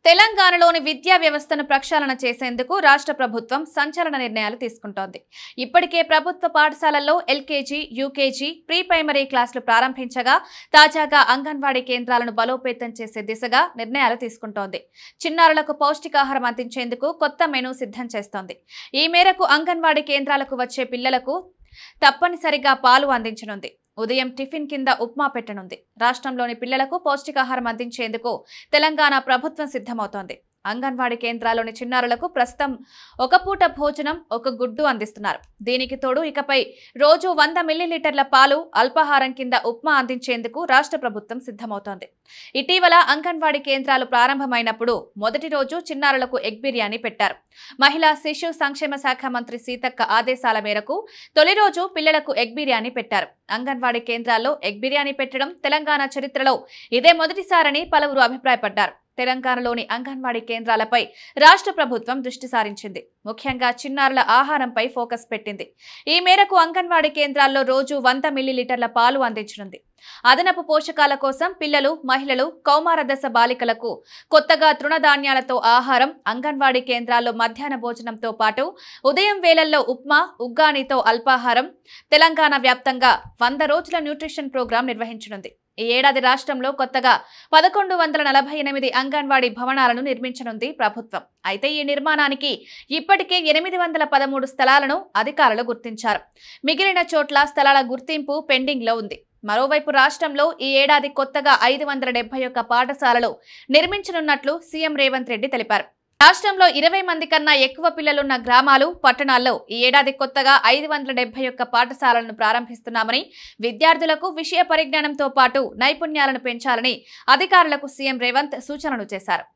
తెలంగాణలోని విద్యా వ్యవస్థను ప్రక్షాళన చేసేందుకు రాష్ట్ర ప్రభుత్వం సంచలన నిర్ణయాలు తీసుకుంటోంది. ఇప్పటికే ప్రభుత్వ పాఠశాలల్లో ఎల్కేజీ, యూకేజీ, ప్రీ ప్రైమరీ క్లాసులు ప్రారంభించగా తాజాగా అంగన్వాడీ కేంద్రాలను బలోపేతం చేసే దిశగా నిర్ణయాలు తీసుకుంటోంది. చిన్నారులకు పౌష్టికాహారం అందించేందుకు కొత్త మెనూ సిద్ధం చేస్తోంది. ఈ మేరకు అంగన్వాడీ కేంద్రాలకు వచ్చే పిల్లలకు తప్పనిసరిగా పాలు అందించనుంది. ఉదయం టిఫిన్ కింద ఉప్మా పెట్టనుంది. రాష్ట్రంలోని పిల్లలకు పౌష్టికాహారం అందించేందుకు తెలంగాణ ప్రభుత్వం సిద్ధమవుతోంది. అంగన్వాడీ కేంద్రాల్లోని చిన్నారులకు ప్రస్తుతం ఒక పూట భోజనం, ఒక గుడ్డు అందిస్తున్నారు. దీనికి తోడు ఇకపై రోజు 100 మిల్లీలీటర్ల పాలు, అల్పాహారం కింద ఉప్మా అందించేందుకు రాష్ట్ర ప్రభుత్వం సిద్ధమవుతోంది. ఇటీవల అంగన్వాడీ కేంద్రాలు ప్రారంభమైనప్పుడు మొదటి రోజు చిన్నారులకు ఎగ్ బిర్యానీ పెట్టారు. మహిళా శిశు సంక్షేమ శాఖ మంత్రి సీతక్క ఆదేశాల మేరకు తొలి రోజు పిల్లలకు ఎగ్ బిర్యానీ పెట్టారు. అంగన్వాడీ కేంద్రాల్లో ఎగ్ బిర్యానీ పెట్టడం తెలంగాణ చరిత్రలో ఇదే మొదటిసారని పలువురు అభిప్రాయపడ్డారు. తెలంగాణలోని అంగన్వాడీ కేంద్రాలపై రాష్ట్ర ప్రభుత్వం దృష్టి సారించింది. ముఖ్యంగా చిన్నారుల ఆహారంపై ఫోకస్ పెట్టింది. ఈ మేరకు అంగన్వాడీ కేంద్రాల్లో రోజు 100 మిల్లీలీటర్ల పాలు అందించనుంది. అదనపు పోషకాల కోసం పిల్లలు, మహిళలు, కౌమార దశ బాలికలకు కొత్తగా తృణధాన్యాలతో ఆహారం, అంగన్వాడీ కేంద్రాల్లో మధ్యాహ్న భోజనంతో పాటు ఉదయం వేళల్లో ఉప్మా, ఉగ్గానీతో అల్పాహారం తెలంగాణ వ్యాప్తంగా 100 రోజుల న్యూట్రిషన్ ప్రోగ్రాం నిర్వహించనుంది. ఈ ఏడాది రాష్ట్రంలో కొత్తగా 1148 అంగన్వాడీ భవనాలను నిర్మించనుంది ప్రభుత్వం. అయితే ఈ నిర్మాణానికి ఇప్పటికే 813 స్థలాలను అధికారులు గుర్తించారు. మిగిలిన చోట్ల స్థలాల గుర్తింపు పెండింగ్ లో ఉంది. మరోవైపు రాష్ట్రంలో ఈ ఏడాది కొత్తగా 571 పాఠశాలలు నిర్మించనున్నట్లు సీఎం రేవంత్ రెడ్డి తెలిపారు. రాష్ట్రంలో 20 మంది కన్నా ఎక్కువ పిల్లలున్న గ్రామాలు, పట్టణాల్లో ఈ ఏడాది కొత్తగా 571 పాఠశాలలను ప్రారంభిస్తున్నామని, విద్యార్థులకు విషయ పరిజ్ఞానంతో పాటు నైపుణ్యాలను పెంచాలని అధికారులకు సీఎం రేవంత్ సూచనలు చేశారు.